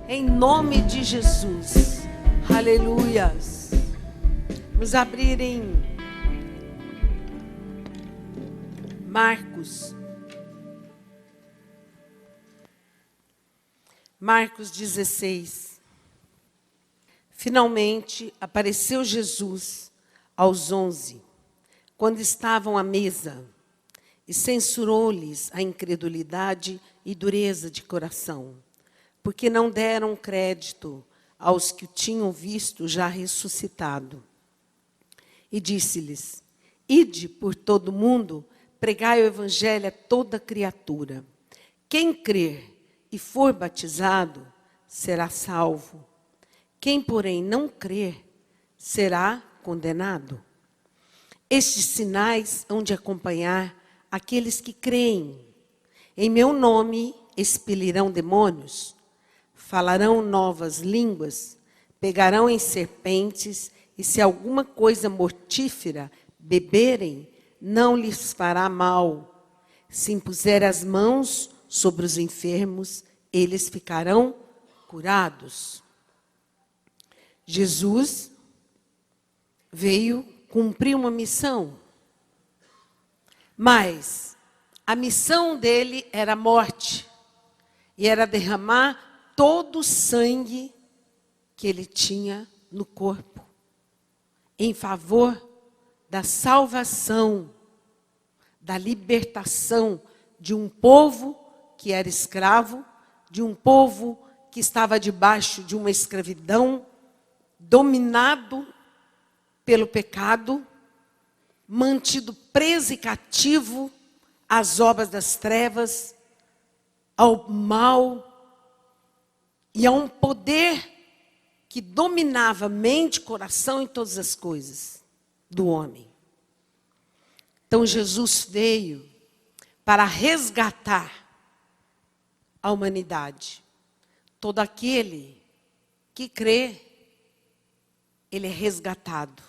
em nome de Jesus. Aleluias. Vamos abrir em Marcos 16. Finalmente apareceu Jesus aos 11, quando estavam à mesa, e censurou-lhes a incredulidade e dureza de coração, porque não deram crédito aos que o tinham visto já ressuscitado. E disse-lhes: ide por todo o mundo, pregai o evangelho a toda criatura. Quem crer e for batizado será salvo. Quem, porém, não crer será condenado. Estes sinais hão de acompanhar aqueles que creem. Em meu nome expelirão demônios, falarão novas línguas, pegarão em serpentes, e se alguma coisa mortífera beberem, não lhes fará mal. Se impuser as mãos sobre os enfermos, eles ficarão curados. Jesus veio cumprir uma missão, mas a missão dele era a morte, e era derramar todo o sangue que ele tinha no corpo, em favor da salvação, da libertação de um povo que era escravo, de um povo que estava debaixo de uma escravidão, dominado pelo pecado, mantido preso e cativo às obras das trevas, ao mal e a um poder que dominava mente, coração e todas as coisas do homem. Então Jesus veio para resgatar a humanidade. Todo aquele que crê, ele é resgatado.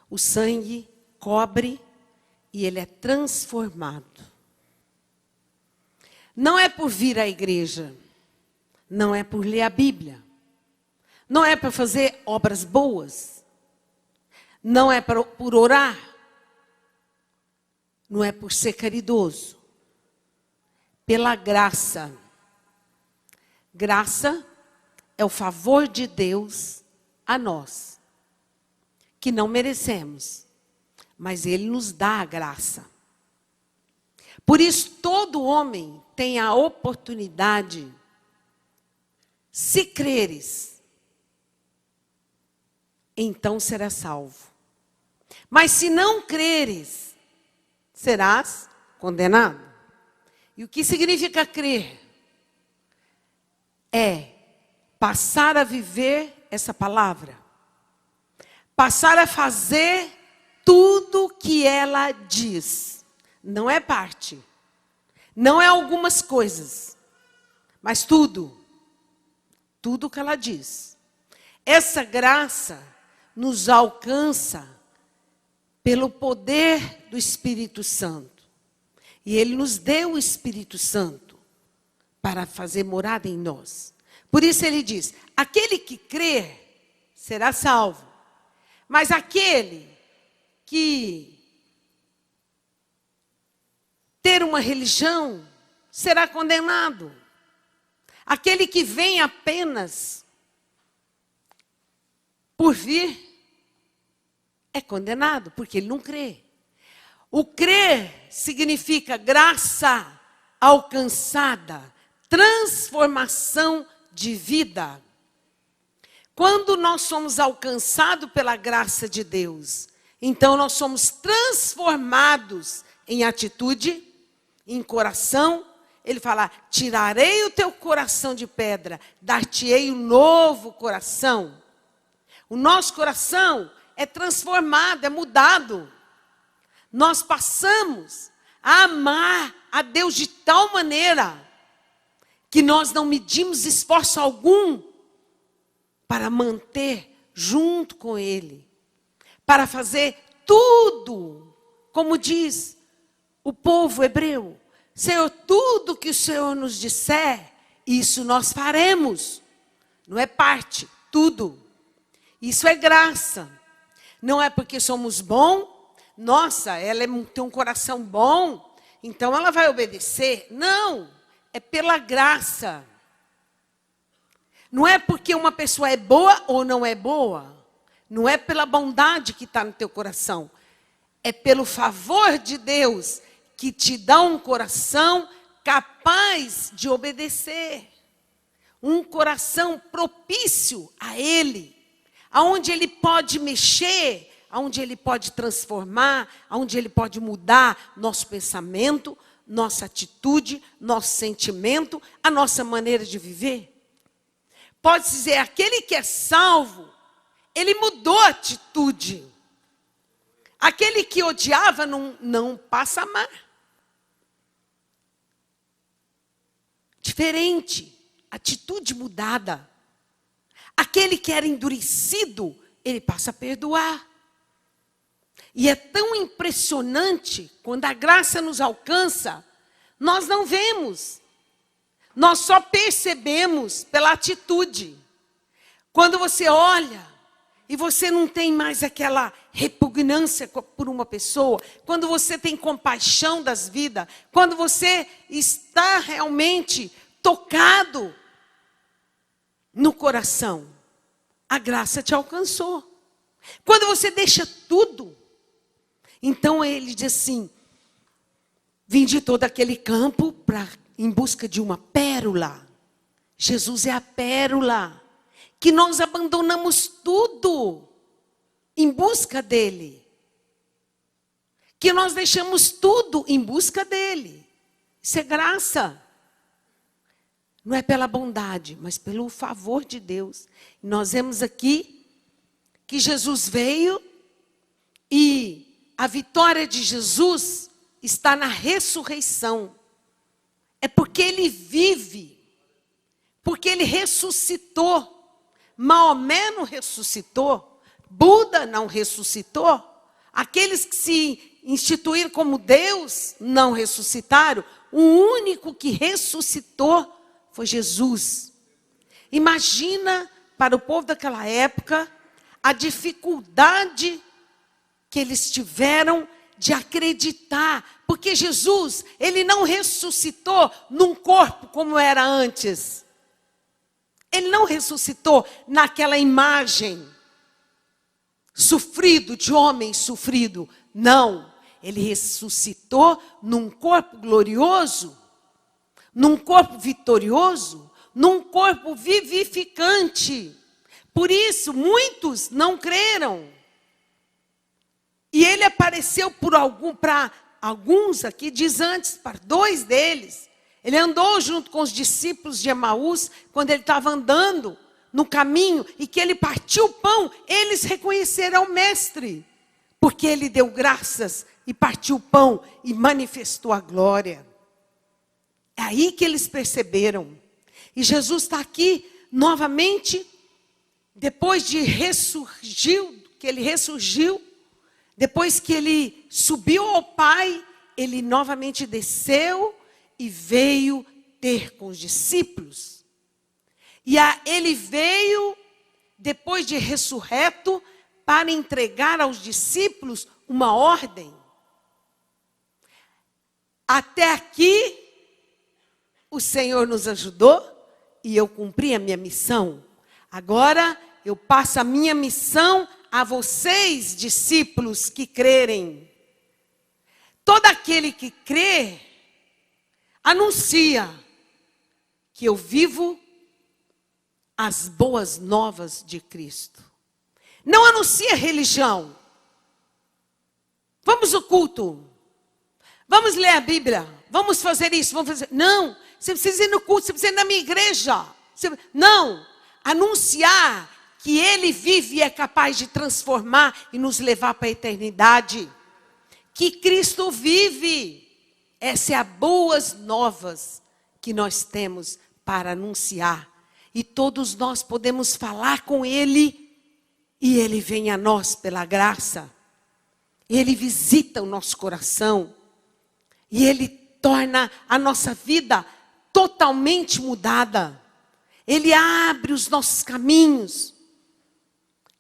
O sangue cobre e ele é transformado. Não é por vir à igreja, não é por ler a Bíblia, não é para fazer obras boas, não é por orar, não é por ser caridoso. Pela graça. Graça é o favor de Deus a nós, que não merecemos, mas Ele nos dá a graça. Por isso, todo homem tem a oportunidade, se creres, então serás salvo. Mas se não creres, serás condenado. E o que significa crer? É passar a viver essa palavra. Passar a fazer tudo que ela diz. Não é parte. Não é algumas coisas. Mas tudo. Tudo que ela diz. Essa graça nos alcança pelo poder do Espírito Santo. E Ele nos deu o Espírito Santo para fazer morada em nós. Por isso Ele diz, aquele que crer será salvo. Mas aquele que ter uma religião será condenado. Aquele que vem apenas por vir é condenado, porque ele não crê. O crer significa graça alcançada, transformação de vida. Quando nós somos alcançados pela graça de Deus, então nós somos transformados em atitude, em coração. Ele fala, tirarei o teu coração de pedra, dar-te-ei um novo coração. O nosso coração é transformado, é mudado. Nós passamos a amar a Deus de tal maneira que nós não medimos esforço algum para manter junto com Ele, para fazer tudo, como diz o povo hebreu, Senhor, tudo que o Senhor nos disser, isso nós faremos. Não é parte, tudo. Isso é graça. Não é porque somos bons, nossa, tem um coração bom, então ela vai obedecer. Não, é pela graça. Não é porque uma pessoa é boa ou não é boa. Não é pela bondade que está no teu coração. É pelo favor de Deus que te dá um coração capaz de obedecer. Um coração propício a Ele. Aonde Ele pode mexer, aonde Ele pode transformar, aonde Ele pode mudar nosso pensamento, nossa atitude, nosso sentimento, a nossa maneira de viver. Pode dizer, aquele que é salvo, ele mudou a atitude. Aquele que odiava não passa a amar. Diferente, atitude mudada. Aquele que era endurecido, ele passa a perdoar. E é tão impressionante, quando a graça nos alcança, nós não vemos. Nós só percebemos pela atitude. Quando você olha e você não tem mais aquela repugnância por uma pessoa, quando você tem compaixão das vidas, quando você está realmente tocado no coração, a graça te alcançou. Quando você deixa tudo, então ele diz assim, vim de todo aquele campo em busca de uma pérola. Jesus é a pérola, que nós abandonamos tudo em busca dele. Que nós deixamos tudo em busca dele. Isso é graça. Não é pela bondade, mas pelo favor de Deus. Nós vemos aqui que Jesus veio e a vitória de Jesus está na ressurreição. É porque ele vive, porque ele ressuscitou. Maomé não ressuscitou, Buda não ressuscitou, aqueles que se instituíram como Deus não ressuscitaram. O único que ressuscitou foi Jesus. Imagina para o povo daquela época a dificuldade que eles tiveram de acreditar, porque Jesus, ele não ressuscitou num corpo como era antes. Ele não ressuscitou naquela imagem sofrido, de homem sofrido. Não, ele ressuscitou num corpo glorioso, num corpo vitorioso, num corpo vivificante. Por isso, muitos não creram. E ele apareceu para alguns aqui, diz antes, para 2 deles. Ele andou junto com os discípulos de Emaús, quando ele estava andando no caminho, e que ele partiu o pão, eles reconheceram o mestre, porque ele deu graças e partiu o pão e manifestou a glória. É aí que eles perceberam. E Jesus está aqui novamente, depois de que ele ressurgiu, depois que ele subiu ao Pai, ele novamente desceu e veio ter com os discípulos. E ele veio, depois de ressurreto, para entregar aos discípulos uma ordem. Até aqui, o Senhor nos ajudou e eu cumpri a minha missão. Agora, eu passo a minha missão a vocês, discípulos que crerem. Todo aquele que crê, anuncia que eu vivo as boas novas de Cristo. Não anuncia religião. Vamos ao culto. Vamos ler a Bíblia. Vamos fazer isso. Vamos fazer. Não. Você precisa ir no culto. Você precisa ir na minha igreja. Não. Anunciar que Ele vive e é capaz de transformar e nos levar para a eternidade. Que Cristo vive. Essa é a boas novas que nós temos para anunciar. E todos nós podemos falar com Ele. E Ele vem a nós pela graça. Ele visita o nosso coração. E Ele torna a nossa vida totalmente mudada. Ele abre os nossos caminhos.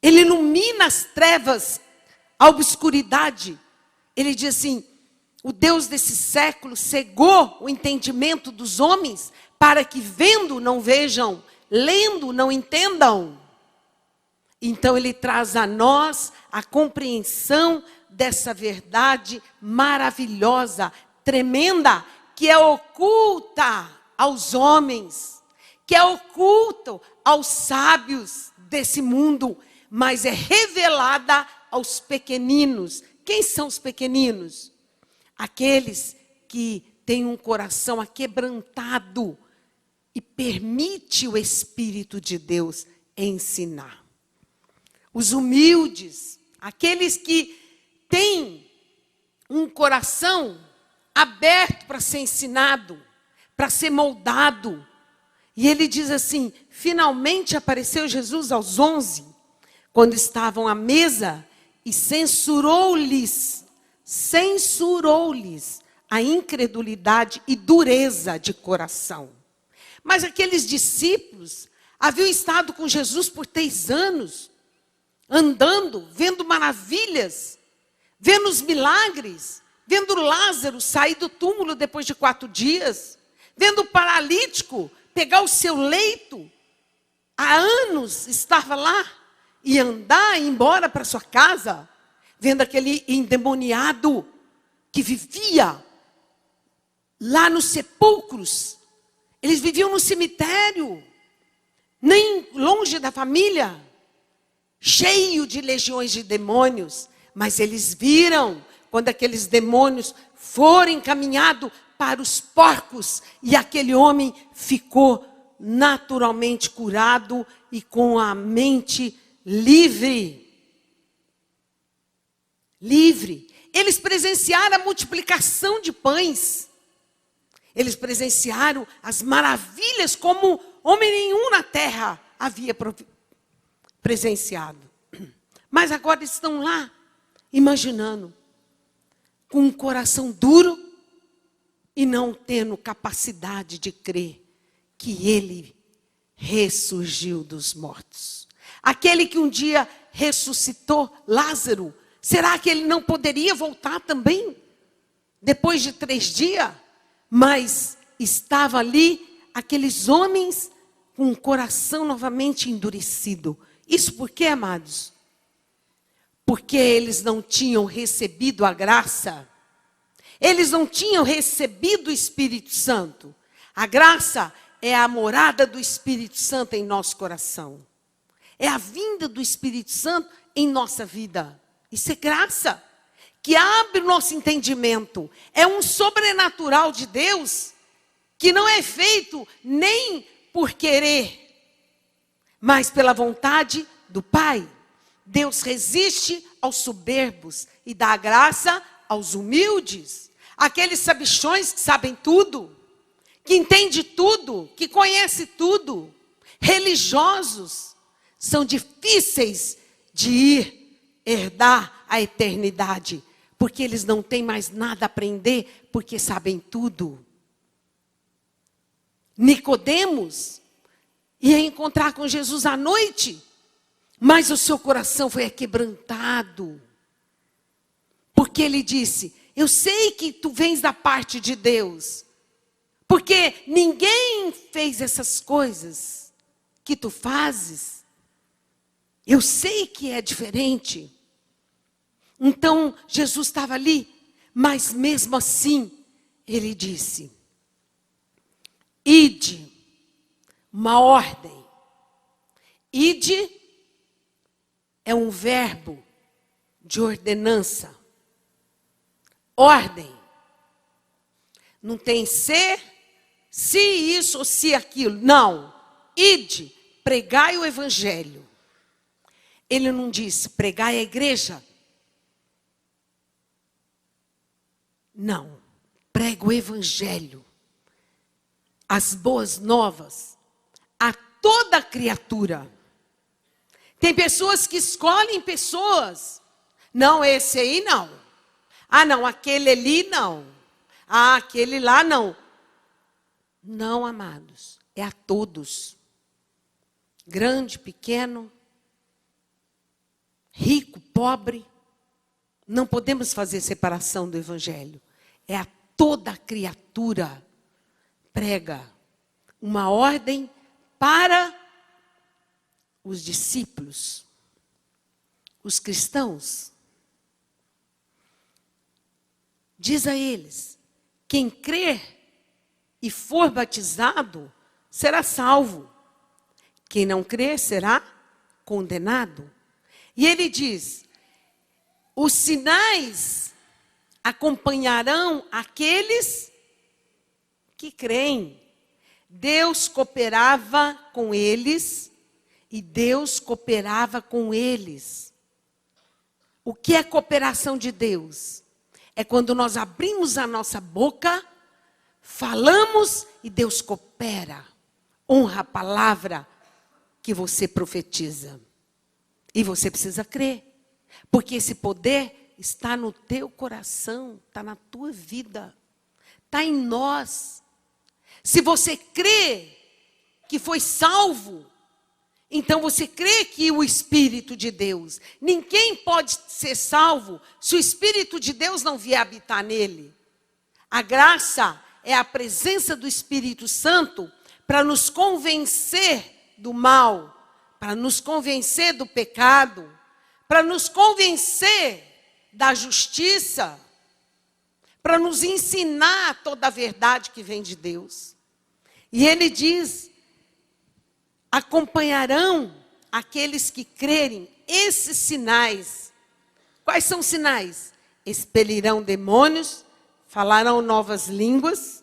Ele ilumina as trevas, a obscuridade. Ele diz assim: o Deus desse século cegou o entendimento dos homens para que vendo não vejam, lendo não entendam. Então ele traz a nós a compreensão dessa verdade maravilhosa, tremenda, que é oculta aos homens, que é oculta aos sábios desse mundo, mas é revelada aos pequeninos. Quem são os pequeninos? Aqueles que têm um coração aquebrantado e permite o Espírito de Deus ensinar. Os humildes, aqueles que têm um coração aberto para ser ensinado, para ser moldado. E ele diz assim: finalmente apareceu Jesus aos 11, quando estavam à mesa, e censurou-lhes a incredulidade e dureza de coração. Mas aqueles discípulos haviam estado com Jesus por 3 anos, andando, vendo maravilhas, vendo os milagres, vendo Lázaro sair do túmulo depois de 4 dias, vendo o paralítico pegar o seu leito, há anos estava lá, e andar, ir embora para sua casa, vendo aquele endemoniado que vivia lá nos sepulcros. Eles viviam no cemitério, nem longe da família, cheio de legiões de demônios. Mas eles viram quando aqueles demônios foram encaminhados para os porcos, e aquele homem ficou naturalmente curado e com a mente livre. Livre. Eles presenciaram a multiplicação de pães. Eles presenciaram as maravilhas como homem nenhum na terra havia presenciado. Mas agora estão lá, imaginando, com um coração duro e não tendo capacidade de crer que ele ressurgiu dos mortos. Aquele que um dia ressuscitou Lázaro, será que ele não poderia voltar também? Depois de 3 dias? Mas estava ali aqueles homens com o coração novamente endurecido. Isso por quê, amados? Porque eles não tinham recebido a graça. Eles não tinham recebido o Espírito Santo. A graça é a morada do Espírito Santo em nosso coração. É a vinda do Espírito Santo em nossa vida. Isso é graça, que abre o nosso entendimento. É um sobrenatural de Deus, que não é feito nem por querer, mas pela vontade do Pai. Deus resiste aos soberbos e dá graça aos humildes. Aqueles sabichões que sabem tudo, que entendem tudo, que conhecem tudo. Religiosos são difíceis de ir herdar a eternidade, porque eles não têm mais nada a aprender, porque sabem tudo. Nicodemos ia encontrar com Jesus à noite, mas o seu coração foi aquebrantado, porque ele disse: eu sei que tu vens da parte de Deus, porque ninguém fez essas coisas que tu fazes. Eu sei que é diferente. Então, Jesus estava ali, mas mesmo assim, ele disse: ide, uma ordem. Ide é um verbo de ordenança. Ordem. Não tem ser, se isso ou se aquilo. Não. Ide, pregai o evangelho. Ele não disse pregai a igreja. Não. Prega o evangelho. As boas novas a toda criatura. Tem pessoas que escolhem pessoas. Não, esse aí não. Ah, não, aquele ali não. Ah, aquele lá não. Não, amados, é a todos. grande, pequeno, rico, pobre. Não podemos fazer separação do Evangelho. É a toda criatura. Prega uma ordem para os discípulos, os cristãos. Diz a eles: quem crer e for batizado será salvo. Quem não crer será condenado. E ele diz: os sinais acompanharão aqueles que creem. Deus cooperava com eles e Deus cooperava com eles. O que é cooperação de Deus? É quando nós abrimos a nossa boca, falamos e Deus coopera. Honra a palavra que você profetiza. E você precisa crer. Porque esse poder está no teu coração, está na tua vida, está em nós. Se você crê que foi salvo, então você crê que o Espírito de Deus, ninguém pode ser salvo se o Espírito de Deus não vier habitar nele. A graça é a presença do Espírito Santo para nos convencer do mal, para nos convencer do pecado, para nos convencer da justiça, para nos ensinar toda a verdade que vem de Deus. E ele diz: acompanharão aqueles que crerem esses sinais. Quais são os sinais? Expelirão demônios, falarão novas línguas.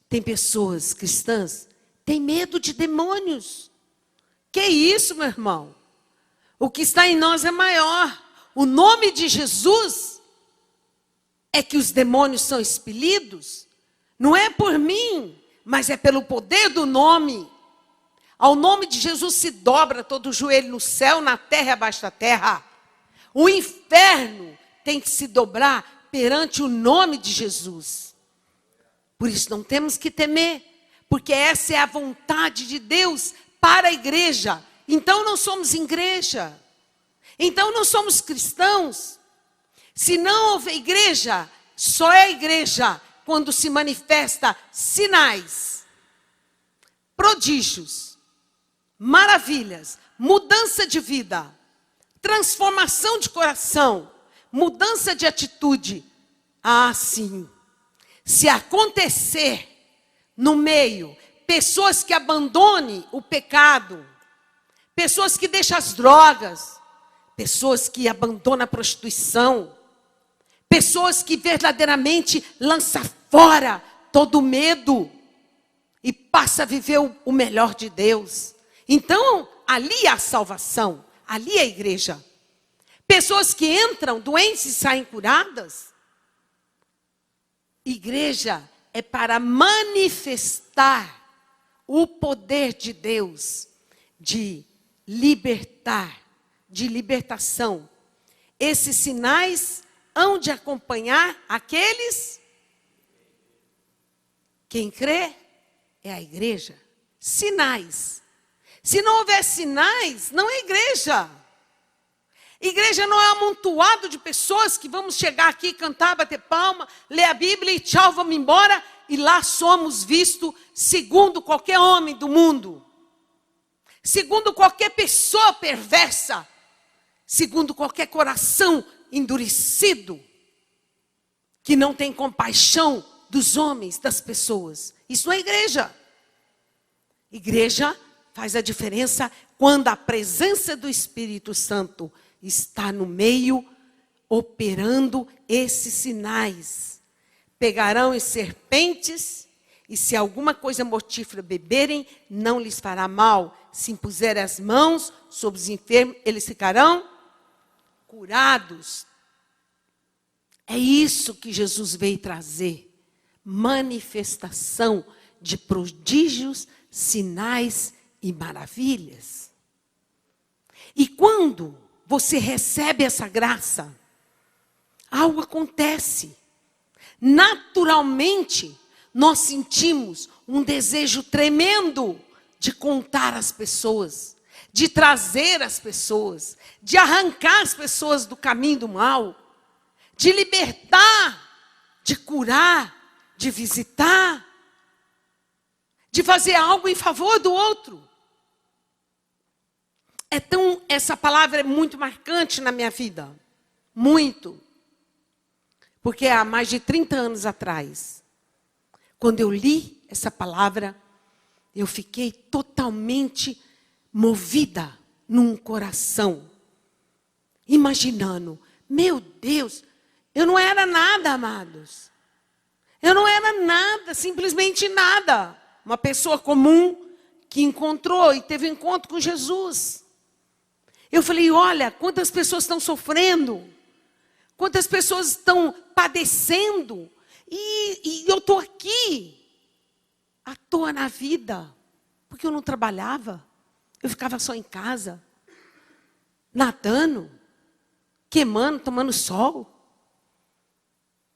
Tem pessoas cristãs que têm medo de demônios. Que isso, meu irmão? O que está em nós é maior. O nome de Jesus é que os demônios são expelidos. Não é por mim, mas é pelo poder do nome. Ao nome de Jesus se dobra todo o joelho no céu, na terra e abaixo da terra. O inferno tem que se dobrar perante o nome de Jesus. Por isso não temos que temer, porque essa é a vontade de Deus para a igreja. Então não somos igreja. Então não somos cristãos. Se não houver igreja, só é igreja quando se manifesta sinais, prodígios, maravilhas, mudança de vida, transformação de coração, mudança de atitude. Ah, sim. Se acontecer no meio, pessoas que abandonem o pecado, pessoas que deixam as drogas, pessoas que abandonam a prostituição, pessoas que verdadeiramente lançam fora todo medo e passa a viver o melhor de Deus. Então, ali há salvação, ali é a igreja. Pessoas que entram doentes e saem curadas. Igreja é para manifestar o poder de Deus de libertar, de libertação. Esses sinais hão de acompanhar aqueles. Quem crê é a igreja. Sinais. Se não houver sinais, não é igreja. Igreja não é um amontoado de pessoas que vamos chegar aqui, cantar, bater palma, ler a Bíblia e tchau, vamos embora. E lá somos vistos segundo qualquer homem do mundo. Segundo qualquer pessoa perversa. Segundo qualquer coração endurecido. Que não tem compaixão dos homens, das pessoas. Isso não é igreja. Igreja faz a diferença quando a presença do Espírito Santo está no meio, operando esses sinais. Pegarão em serpentes, e se alguma coisa mortífera beberem, não lhes fará mal. Se impuserem as mãos sobre os enfermos, eles ficarão curados. É isso que Jesus veio trazer. Manifestação de prodígios, sinais e maravilhas. E quando você recebe essa graça, algo acontece. Naturalmente, nós sentimos um desejo tremendo de contar às pessoas, de trazer as pessoas, de arrancar as pessoas do caminho do mal, de libertar, de curar, de visitar, de fazer algo em favor do outro. Essa palavra é muito marcante na minha vida. Muito. Porque há mais de 30 anos atrás, quando eu li essa palavra, eu fiquei totalmente movida num coração, imaginando, meu Deus, eu não era nada, amados. Eu não era nada, simplesmente nada. Uma pessoa comum que encontrou e teve um encontro com Jesus. Eu falei, olha, quantas pessoas estão sofrendo, quantas pessoas estão padecendo, e eu estou aqui, à toa na vida, porque eu não trabalhava, eu ficava só em casa, nadando, queimando, tomando sol,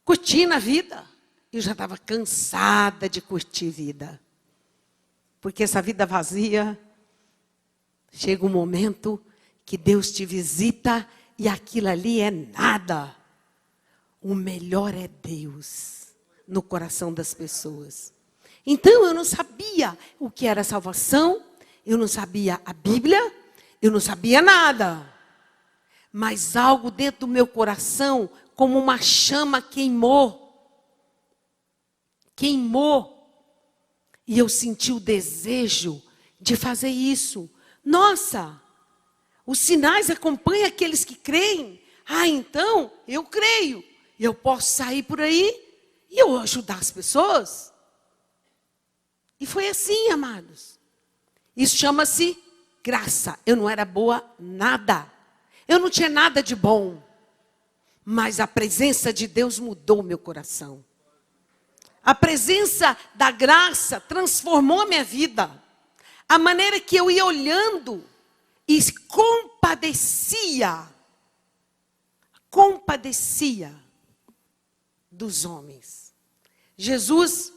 curtindo a vida. Eu já estava cansada de curtir vida, porque essa vida vazia, chega um momento que Deus te visita e aquilo ali é nada. O melhor é Deus no coração das pessoas. Então eu não sabia o que era salvação, eu não sabia a Bíblia, eu não sabia nada. Mas algo dentro do meu coração, como uma chama, queimou. E eu senti o desejo de fazer isso. Nossa! Os sinais acompanham aqueles que creem. Ah, então, eu creio. Eu posso sair por aí e eu ajudar as pessoas. E foi assim, amados. Isso chama-se graça. Eu não era boa nada. Eu não tinha nada de bom. Mas a presença de Deus mudou meu coração. A presença da graça transformou a minha vida. A maneira que eu ia olhando e compadecia dos homens. Jesus,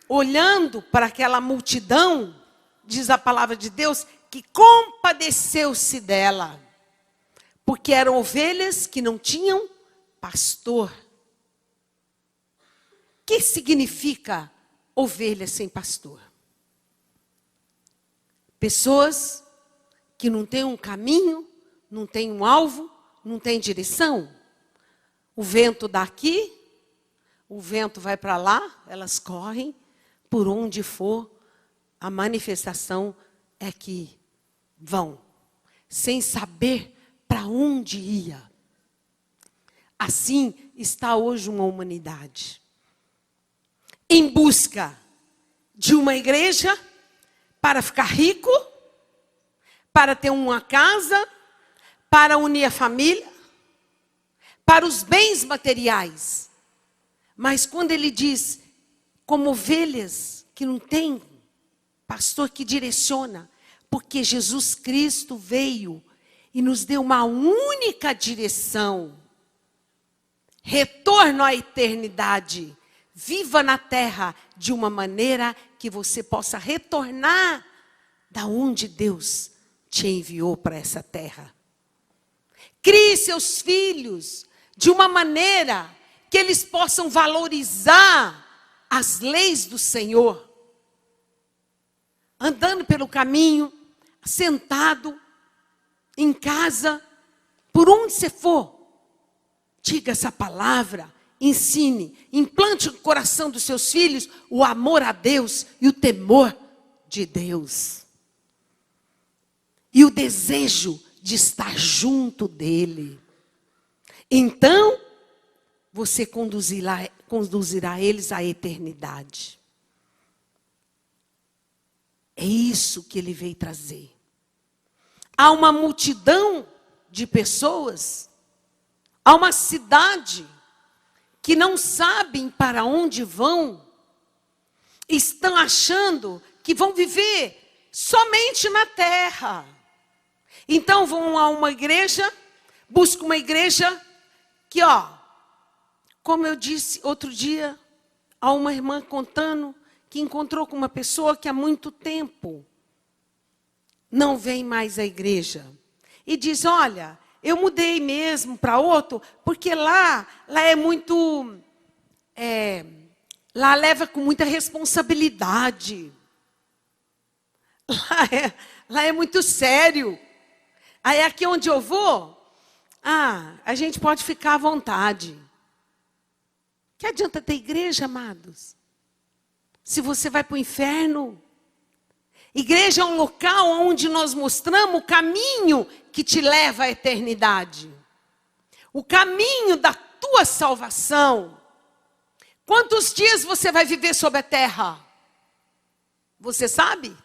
olhando para aquela multidão, diz a palavra de Deus, que compadeceu-se dela, porque eram ovelhas que não tinham pastor. O que significa ovelha sem pastor? Pessoas que não têm um caminho, não têm um alvo, não têm direção. O vento dá aqui, o vento vai para lá, elas correm, por onde for, a manifestação é que vão, sem saber para onde ia. Assim está hoje uma humanidade, em busca de uma igreja para ficar rico, para ter uma casa, para unir a família, para os bens materiais. Mas quando ele diz, como ovelhas que não tem pastor que direciona, porque Jesus Cristo veio e nos deu uma única direção. Retorno à eternidade. Viva na terra de uma maneira que você possa retornar da onde Deus te enviou para essa terra. Crie seus filhos de uma maneira que eles possam valorizar as leis do Senhor. Andando pelo caminho, sentado, em casa, por onde você for, diga essa palavra, ensine, implante no coração dos seus filhos o amor a Deus e o temor de Deus. E o desejo de estar junto dele. Então, você conduzirá eles à eternidade. É isso que ele veio trazer. Há uma multidão de pessoas, há uma cidade que não sabem para onde vão, estão achando que vão viver somente na terra. Então vão a uma igreja, buscam uma igreja que, como eu disse outro dia, há uma irmã contando que encontrou com uma pessoa que há muito tempo não vem mais à igreja. E diz, olha, eu mudei mesmo para outro, porque lá é muito... lá leva com muita responsabilidade. Lá é muito sério. Aí aqui onde eu vou, a gente pode ficar à vontade. Que adianta ter igreja, amados? Se você vai para o inferno. Igreja é um local onde nós mostramos o caminho que te leva à eternidade. O caminho da tua salvação. Quantos dias você vai viver sobre a terra? Você sabe?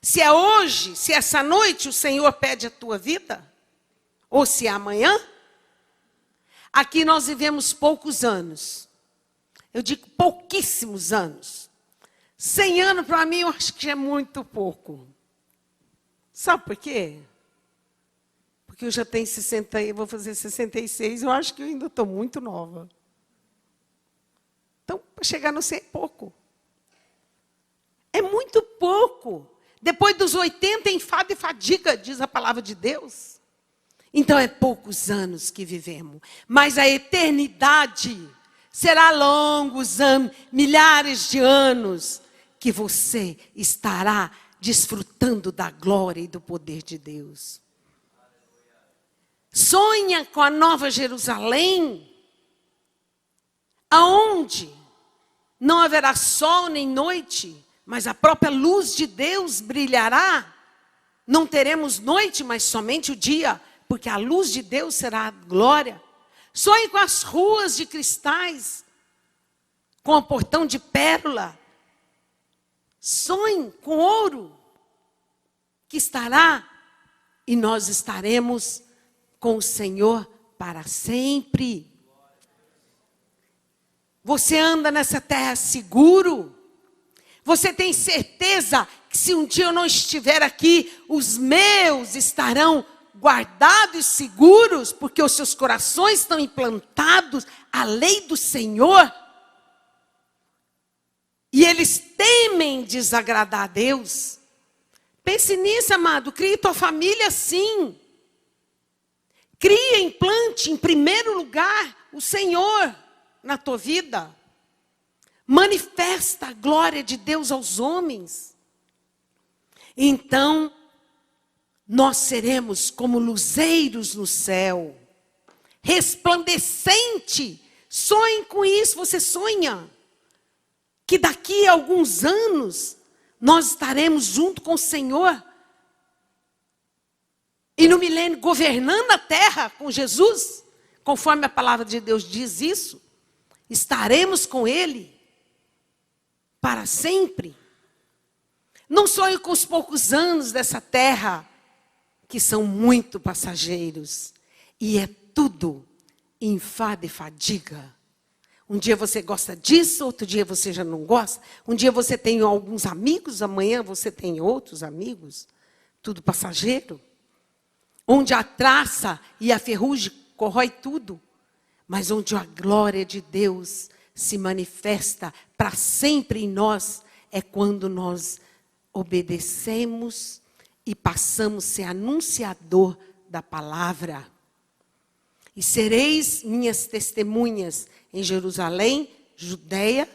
Se é hoje, se essa noite o Senhor pede a tua vida? Ou se é amanhã? Aqui nós vivemos poucos anos. Eu digo pouquíssimos anos. 100 anos para mim eu acho que é muito pouco. Sabe por quê? Porque eu já tenho 60, eu vou fazer 66, eu acho que eu ainda estou muito nova. Então, para chegar no 100 é pouco. É muito pouco. Depois dos 80, enfado e fadiga, diz a palavra de Deus. Então, é poucos anos que vivemos. Mas a eternidade será longos anos, milhares de anos, que você estará desfrutando da glória e do poder de Deus. Sonha com a nova Jerusalém, aonde não haverá sol nem noite, mas a própria luz de Deus brilhará. Não teremos noite, mas somente o dia, porque a luz de Deus será a glória. Sonhe com as ruas de cristais, com o portão de pérola. Sonhe com ouro, que estará, e nós estaremos com o Senhor para sempre. Você anda nessa terra seguro? Você tem certeza que se um dia eu não estiver aqui, os meus estarão guardados e seguros, porque os seus corações estão implantados à lei do Senhor? E eles temem desagradar a Deus. Pense nisso, amado. Crie tua família assim. Crie, implante em primeiro lugar o Senhor na tua vida. Manifesta a glória de Deus aos homens. Então, nós seremos como luzeiros no céu. Resplandecente. Sonhe com isso, você sonha. Que daqui a alguns anos, nós estaremos junto com o Senhor. E no milênio, governando a terra com Jesus. Conforme a palavra de Deus diz isso. Estaremos com Ele. Para sempre. Não sonhe com os poucos anos dessa terra. Que são muito passageiros. E é tudo enfado e fadiga. Um dia você gosta disso, outro dia você já não gosta. Um dia você tem alguns amigos, amanhã você tem outros amigos. Tudo passageiro. Onde a traça e a ferrugem corrói tudo. Mas onde a glória de Deus se manifesta para sempre em nós, é quando nós obedecemos e passamos a ser anunciador da palavra. E sereis minhas testemunhas em Jerusalém, Judeia,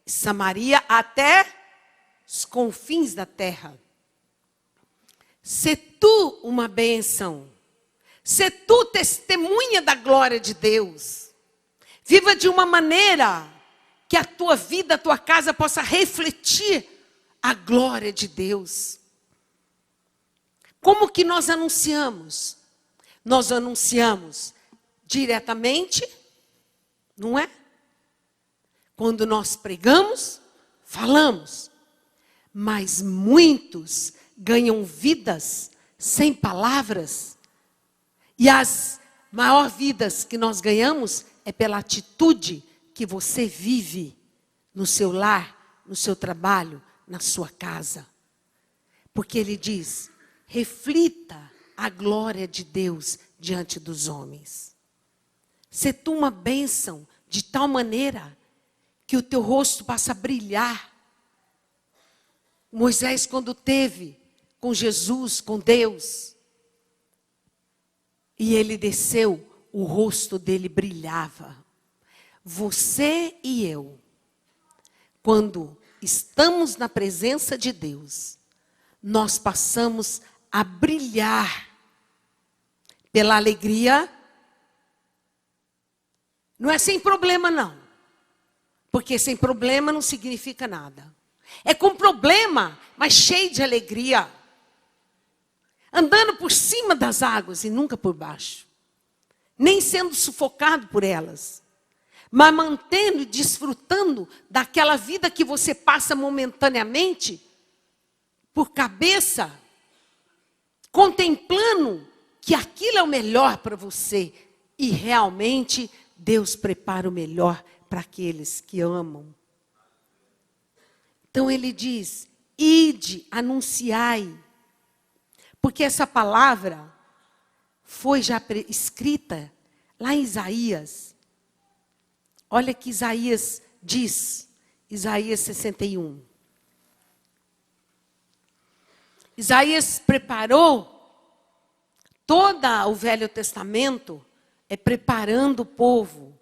Samaria, até os confins da terra. Se tu uma bênção, se tu testemunha da glória de Deus, viva de uma maneira que a tua vida, a tua casa possa refletir a glória de Deus. Como que nós anunciamos? Nós anunciamos diretamente, não é? Quando nós pregamos, falamos. Mas muitos ganham vidas sem palavras. E as maiores vidas que nós ganhamos é pela atitude que você vive no seu lar, no seu trabalho, na sua casa. Porque ele diz, reflita a glória de Deus diante dos homens. Se tu uma bênção de tal maneira que o teu rosto passa a brilhar. Moisés, quando teve com Jesus, com Deus. E ele desceu, o rosto dele brilhava. Você e eu, quando estamos na presença de Deus, nós passamos a brilhar pela alegria. Não é sem problema, não. Porque sem problema não significa nada. É com problema, mas cheio de alegria. Andando por cima das águas e nunca por baixo. Nem sendo sufocado por elas. Mas mantendo e desfrutando daquela vida que você passa momentaneamente, por cabeça, contemplando que aquilo é o melhor para você. E realmente Deus prepara o melhor para aqueles que amam. Então ele diz, ide, anunciai. Porque essa palavra foi já escrita lá em Isaías. Olha que Isaías diz, Isaías 61. Isaías preparou todo o Velho Testamento, preparando o povo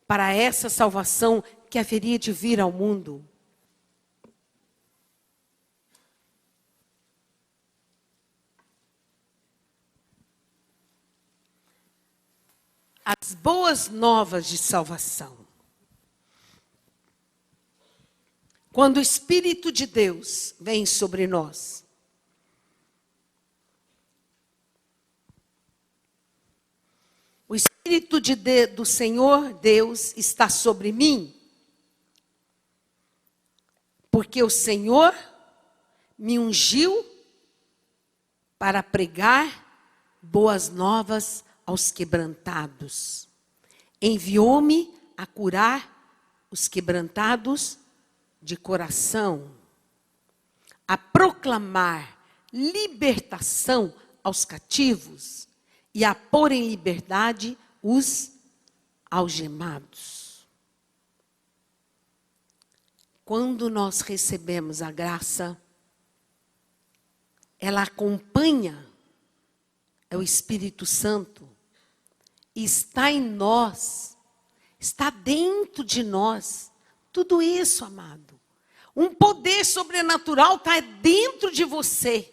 para essa salvação que haveria de vir ao mundo. As boas novas de salvação. Quando o Espírito de Deus vem sobre nós, o Espírito do Senhor Deus está sobre mim, porque o Senhor me ungiu para pregar boas novas aos quebrantados. Enviou-me a curar os quebrantados de coração, a proclamar libertação aos cativos e a pôr em liberdade os algemados. Quando nós recebemos a graça, ela acompanha o Espírito Santo, e está em nós, está dentro de nós. Tudo isso, amado. Um poder sobrenatural está dentro de você.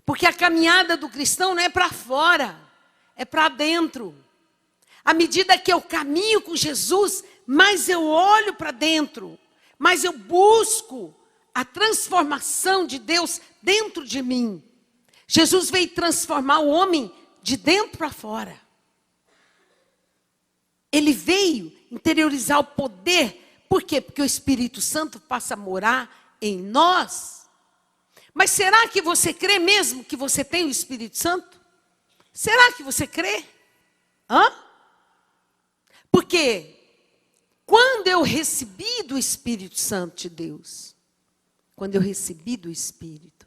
Porque a caminhada do cristão não é para fora, é para dentro. À medida que eu caminho com Jesus, mais eu olho para dentro, mais eu busco a transformação de Deus dentro de mim. Jesus veio transformar o homem de dentro para fora. Ele veio interiorizar o poder. Por quê? Porque o Espírito Santo passa a morar em nós. Mas será que você crê mesmo que você tem o Espírito Santo? Será que você crê? Porque quando eu recebi do Espírito Santo de Deus, quando eu recebi do Espírito,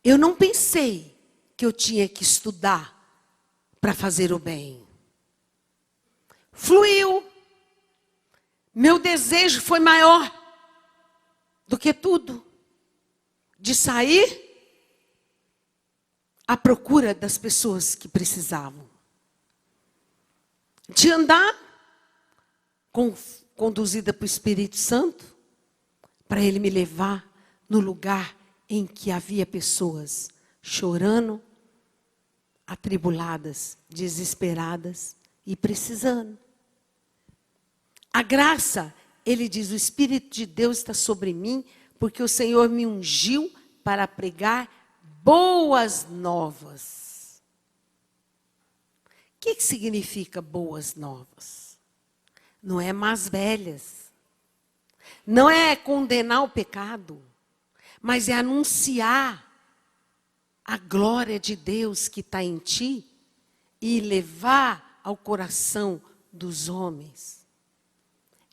eu não pensei que eu tinha que estudar para fazer o bem. Fluiu. Meu desejo foi maior do que tudo. De sair à procura das pessoas que precisavam. De andar conduzida pelo Espírito Santo, para Ele me levar no lugar em que havia pessoas chorando, atribuladas, desesperadas e precisando. A graça, ele diz, o Espírito de Deus está sobre mim, porque o Senhor me ungiu para pregar boas novas. O que significa boas novas? Não é más velhas. Não é condenar o pecado, mas é anunciar a glória de Deus que está em ti e levar ao coração dos homens.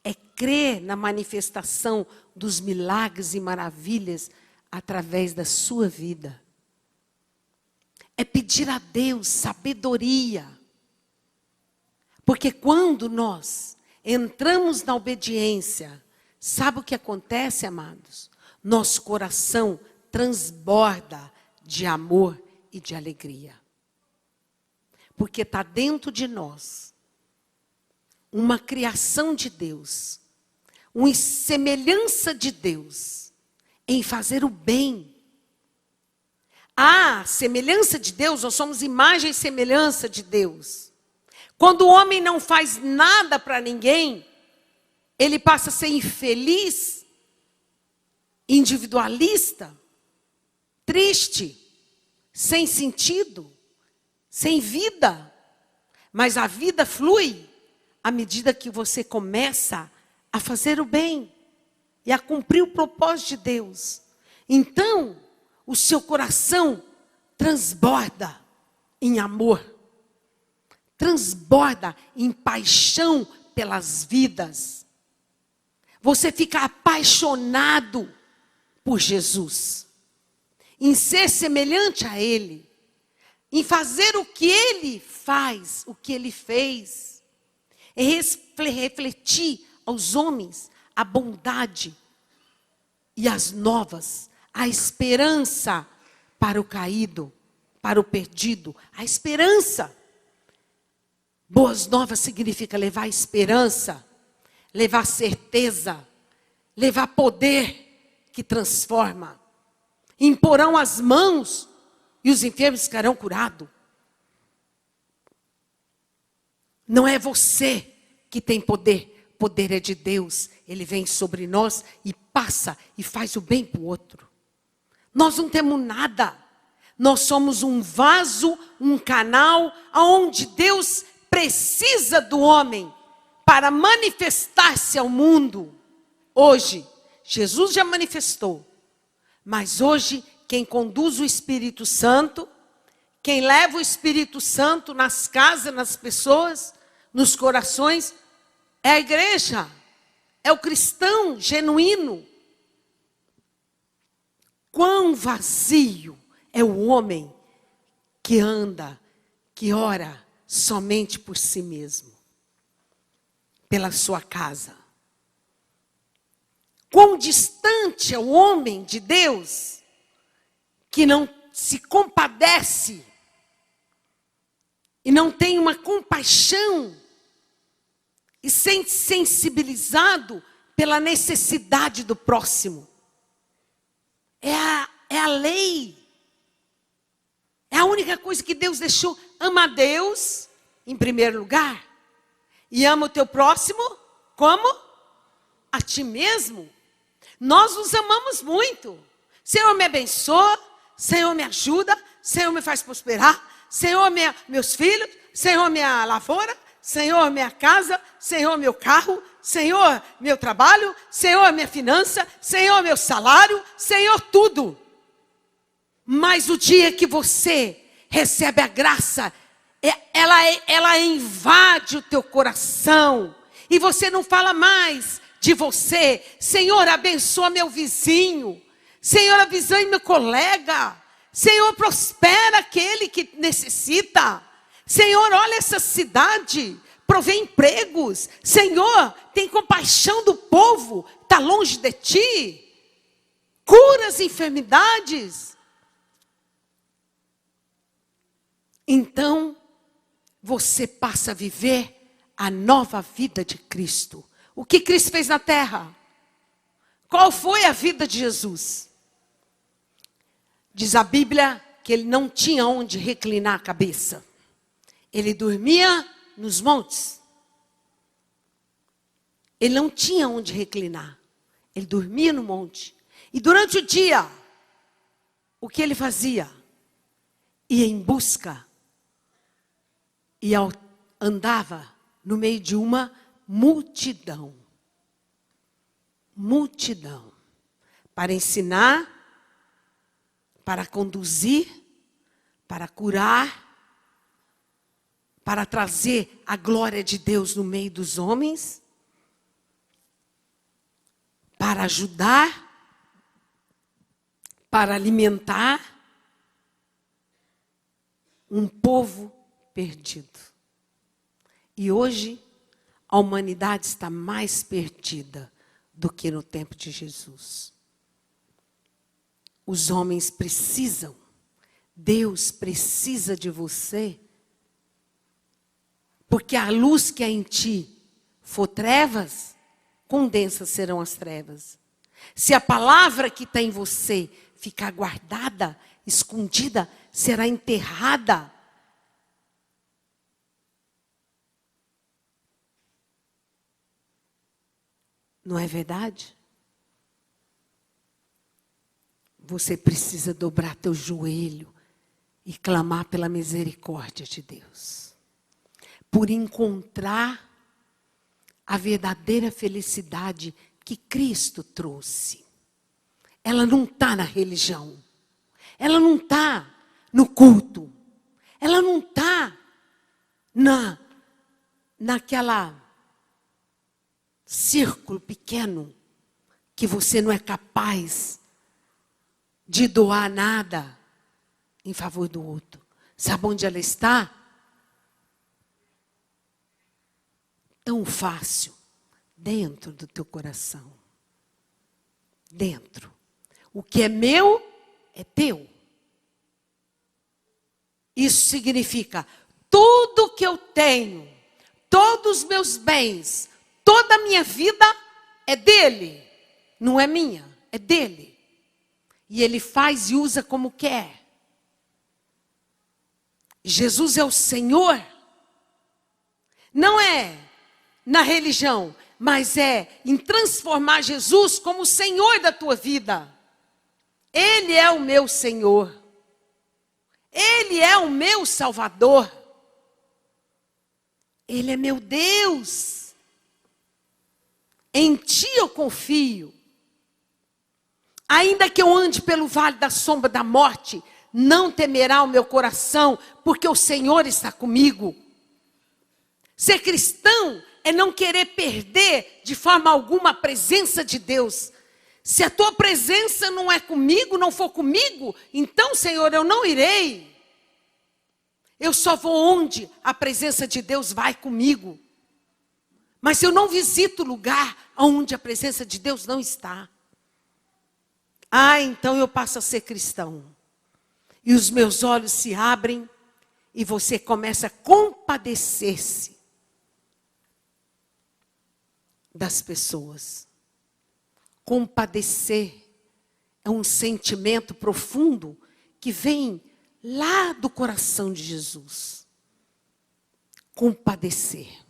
É crer na manifestação dos milagres e maravilhas através da sua vida. É pedir a Deus sabedoria. Porque quando nós entramos na obediência, sabe o que acontece, amados? nosso coração transborda de amor e de alegria. Porque está dentro de nós uma criação de Deus, uma semelhança de Deus em fazer o bem. A semelhança de Deus, nós somos imagem e semelhança de Deus. Quando o homem não faz nada para ninguém, ele passa a ser infeliz, individualista, triste, sem sentido, sem vida. Mas a vida flui à medida que você começa a fazer o bem e a cumprir o propósito de Deus. Então, o seu coração transborda em amor, transborda em paixão pelas vidas. Você fica apaixonado por Jesus, em ser semelhante a Ele, em fazer o que Ele faz, o que Ele fez, em refletir aos homens a bondade e as novas, a esperança para o caído, para o perdido, a esperança. Boas novas significa levar esperança, levar certeza, levar poder que transforma. Imporão as mãos e os enfermos ficarão curados. Não é você que tem poder, poder é de Deus. Ele vem sobre nós e passa e faz o bem para o outro. Nós não temos nada. Nós somos um vaso, um canal, onde Deus precisa do homem para manifestar-se ao mundo. Hoje, Jesus já manifestou. Mas hoje, quem conduz o Espírito Santo, quem leva o Espírito Santo nas casas, nas pessoas, nos corações, é a igreja. É o cristão genuíno. Quão vazio é o homem que anda, que ora somente por si mesmo, pela sua casa. Quão distante é o homem de Deus que não se compadece e não tem uma compaixão e sente sensibilizado pela necessidade do próximo. É a lei. É a única coisa que Deus deixou. Ama a Deus, em primeiro lugar. E ama o teu próximo, como? A ti mesmo. Nós nos amamos muito. Senhor, me abençoa. Senhor, me ajuda. Senhor, me faz prosperar. Senhor, meus filhos. Senhor, minha lavoura. Senhor, minha casa. Senhor, meu carro. Senhor, meu trabalho. Senhor, minha finança. Senhor, meu salário. Senhor, tudo. Mas o dia que você recebe a graça, ela invade o teu coração. E você não fala mais de você. Senhor, abençoa meu vizinho. Senhor, abençoe meu colega. Senhor, prospera aquele que necessita. Senhor, olha essa cidade. Provê empregos. Senhor, tem compaixão do povo. Está longe de ti. Cura as enfermidades. Então, você passa a viver a nova vida de Cristo. O que Cristo fez na terra? Qual foi a vida de Jesus? Diz a Bíblia que ele não tinha onde reclinar a cabeça. Ele dormia nos montes. Ele não tinha onde reclinar. Ele dormia no monte. E durante o dia, o que ele fazia? Ia em busca. E andava no meio de uma multidão. Multidão. Para ensinar, para conduzir, para curar, para trazer a glória de Deus no meio dos homens, para ajudar, para alimentar um povo perdido. E hoje a humanidade está mais perdida do que no tempo de Jesus. Os homens precisam, Deus precisa de você, porque a luz que há em ti for trevas, condensas serão as trevas. Se a palavra que está em você ficar guardada, escondida, será enterrada. Não é verdade? Você precisa dobrar teu joelho e clamar pela misericórdia de Deus. Por encontrar a verdadeira felicidade que Cristo trouxe. Ela não está na religião. Ela não está no culto. Ela não está naquela círculo pequeno que você não é capaz de doar nada em favor do outro. Sabe onde ela está? Tão fácil, dentro do teu coração. Dentro. O que é meu, é teu. Isso significa, tudo que eu tenho, todos os meus bens, toda a minha vida é dele. Não é minha, é dele. E ele faz e usa como quer. Jesus é o Senhor. Não é na religião, mas é em transformar Jesus como o Senhor da tua vida. Ele é o meu Senhor. Ele é o meu Salvador. Ele é meu Deus. Em ti eu confio. Ainda que eu ande pelo vale da sombra da morte, não temerá o meu coração, porque o Senhor está comigo. Ser cristão é não querer perder de forma alguma a presença de Deus. Se a tua presença não é comigo, não for comigo, então, Senhor, eu não irei. Eu só vou onde a presença de Deus vai comigo. Mas eu não visito o lugar onde a presença de Deus não está. Então eu passo a ser cristão. E os meus olhos se abrem e você começa a compadecer-se das pessoas. Compadecer é um sentimento profundo que vem lá do coração de Jesus. Compadecer.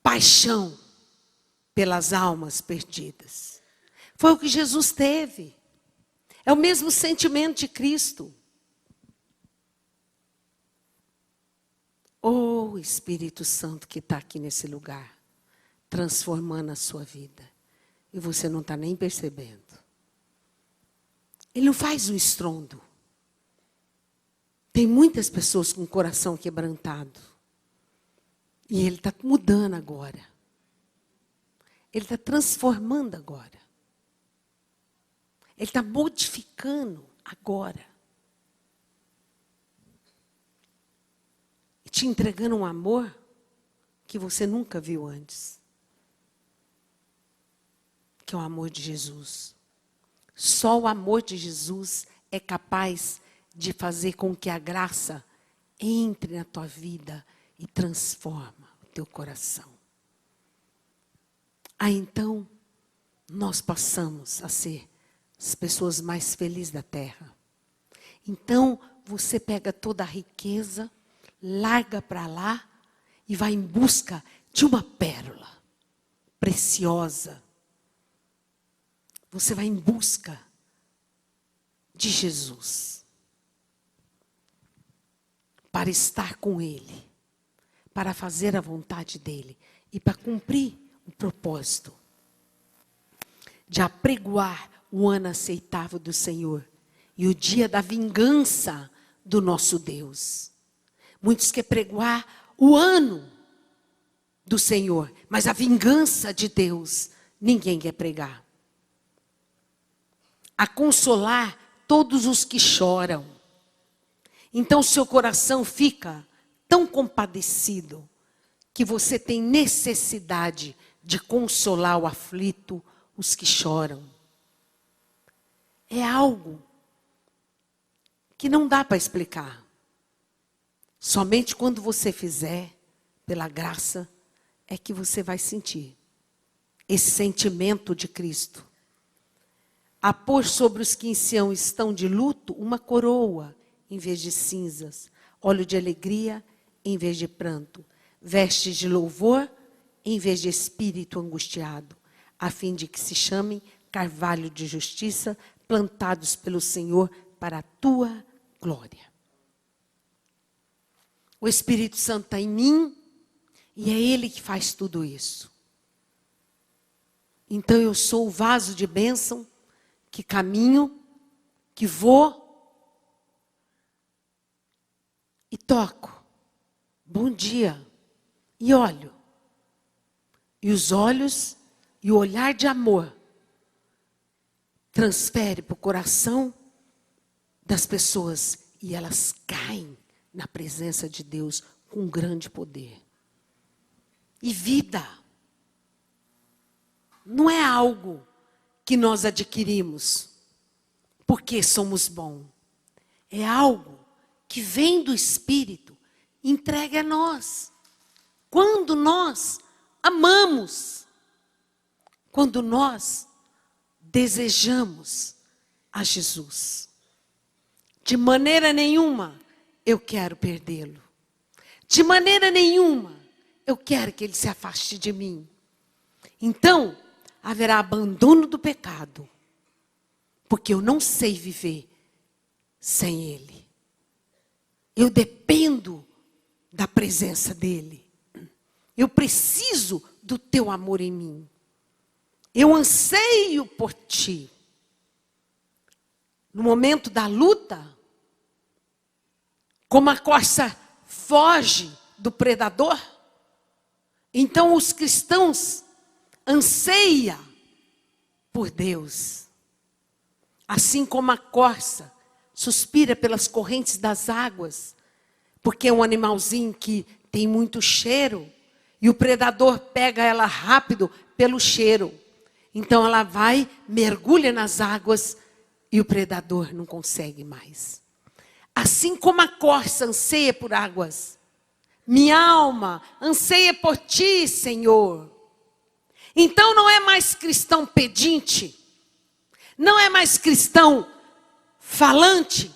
Paixão pelas almas perdidas. Foi o que Jesus teve. É o mesmo sentimento de Cristo. Oh, Espírito Santo que está aqui nesse lugar, transformando a sua vida. E você não está nem percebendo. Ele não faz um estrondo. Tem muitas pessoas com o coração quebrantado. E Ele está mudando agora. Ele está transformando agora. Ele está modificando agora. E te entregando um amor que você nunca viu antes. Que é o amor de Jesus. Só o amor de Jesus é capaz de fazer com que a graça entre na tua vida e transforma o teu coração. Então, nós passamos a ser as pessoas mais felizes da terra. Então, você pega toda a riqueza, larga para lá e vai em busca de uma pérola preciosa. Você vai em busca de Jesus. Para estar com Ele. Para fazer a vontade dEle. E para cumprir o propósito. De apregoar o ano aceitável do Senhor. E o dia da vingança do nosso Deus. Muitos querem pregoar o ano do Senhor. Mas a vingança de Deus, ninguém quer pregar. A consolar todos os que choram. Então seu coração fica tão compadecido que você tem necessidade de consolar o aflito, os que choram. É algo que não dá para explicar. Somente quando você fizer, pela graça, é que você vai sentir esse sentimento de Cristo. A pôr sobre os que em Sião estão de luto uma coroa em vez de cinzas, óleo de alegria em vez de pranto, vestes de louvor em vez de espírito angustiado, a fim de que se chamem carvalho de justiça, plantados pelo Senhor para a tua glória. O Espírito Santo está em mim e é Ele que faz tudo isso. Então eu sou o vaso de bênção que caminho, que vou e toco. Bom dia. E olho. E os olhos e o olhar de amor transfere para o coração das pessoas e elas caem na presença de Deus com grande poder. E vida não é algo que nós adquirimos porque somos bons. É algo que vem do Espírito, entregue a nós. Quando nós amamos, quando nós desejamos a Jesus. De maneira nenhuma eu quero perdê-lo. De maneira nenhuma eu quero que ele se afaste de mim. Então, haverá abandono do pecado, porque eu não sei viver sem ele. Eu dependo da presença dele. Eu preciso do teu amor em mim. Eu anseio por ti. No momento da luta, como a corça foge do predador, então os cristãos anseiam por Deus. Assim como a corça suspira pelas correntes das águas, porque é um animalzinho que tem muito cheiro, e o predador pega ela rápido pelo cheiro. Então ela vai, mergulha nas águas, e o predador não consegue mais. Assim como a corça anseia por águas, minha alma anseia por ti, Senhor. Então não é mais cristão pedinte, não é mais cristão falante.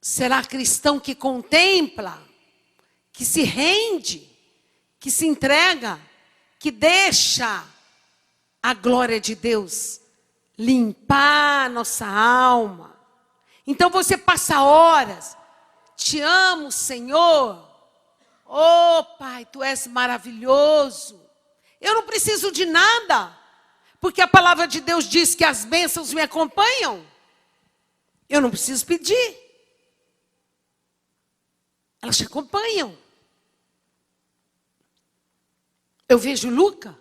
Será cristão que contempla, que se rende, que se entrega, que deixa a glória de Deus limpar nossa alma. Então você passa horas, te amo, Senhor. Oh, Pai, tu és maravilhoso. Eu não preciso de nada, porque a palavra de Deus diz que as bênçãos me acompanham. Eu não preciso pedir. Elas te acompanham. Eu vejo Luca.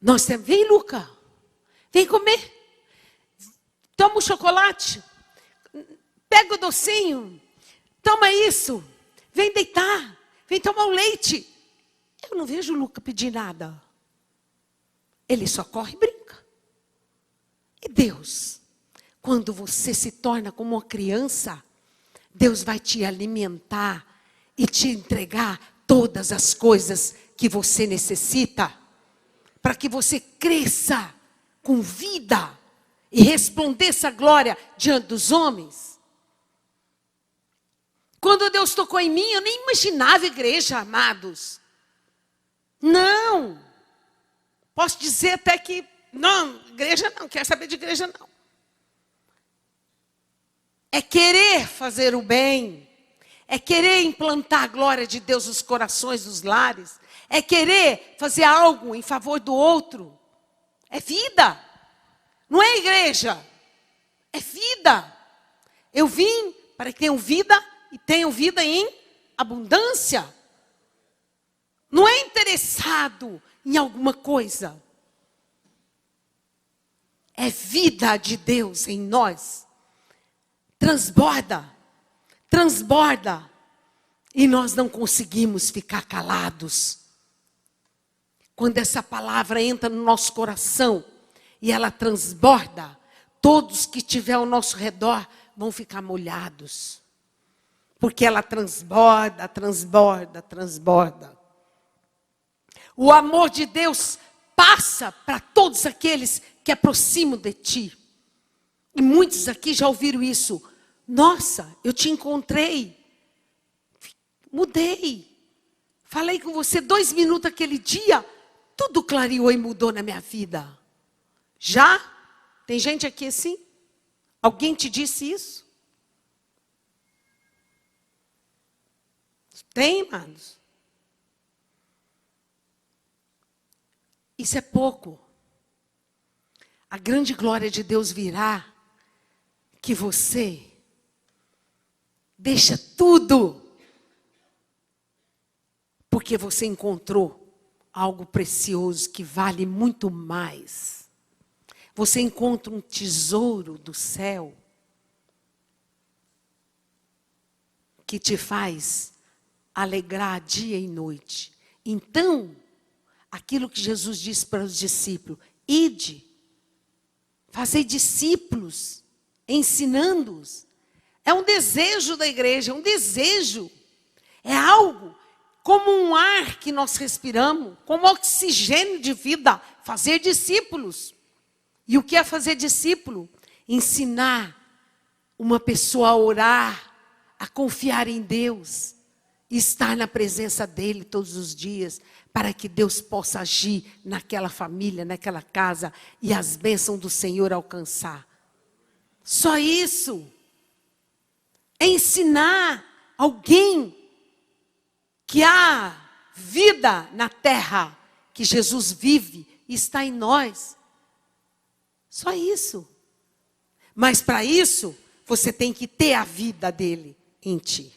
Nós temos, vem Luca, vem comer. Toma o chocolate. Pega o docinho. Toma isso. Vem deitar. Vem tomar um leite. Eu não vejo o Luca pedir nada. Ele só corre e brinca. E Deus, quando você se torna como uma criança, Deus vai te alimentar e te entregar todas as coisas que você necessita para que você cresça com vida e resplandeça a glória diante dos homens. Quando Deus tocou em mim, eu nem imaginava igreja, amados. Não. Posso dizer até que, não, igreja não, quer saber de igreja não. É querer fazer o bem. É querer implantar a glória de Deus nos corações dos lares. É querer fazer algo em favor do outro. É vida. Não é igreja. É vida. Eu vim para que tenham vida e tenham vida em abundância. Não é interessado em alguma coisa. É vida de Deus em nós. Transborda. Transborda. E nós não conseguimos ficar calados. Quando essa palavra entra no nosso coração e ela transborda, todos que estiver ao nosso redor vão ficar molhados. Porque ela transborda, transborda, transborda. O amor de Deus passa para todos aqueles que aproximam de ti. E muitos aqui já ouviram isso. Nossa, eu te encontrei. Mudei. Falei com você 2 minutos aquele dia. Tudo clareou e mudou na minha vida. Já? Tem gente aqui assim? Alguém te disse isso? Tem, amados? Isso é pouco. A grande glória de Deus virá que você deixa tudo, porque você encontrou algo precioso que vale muito mais. Você encontra um tesouro do céu que te faz alegrar dia e noite. Então, aquilo que Jesus disse para os discípulos: ide, fazei discípulos, ensinando-os. É um desejo da igreja, é um desejo. É algo como um ar que nós respiramos, como oxigênio de vida, fazer discípulos. E o que é fazer discípulo? Ensinar uma pessoa a orar, a confiar em Deus, e estar na presença dEle todos os dias, para que Deus possa agir naquela família, naquela casa, e as bênçãos do Senhor alcançar. Só isso. É ensinar alguém que há vida na terra, que Jesus vive e está em nós. Só isso. Mas para isso, você tem que ter a vida dele em ti.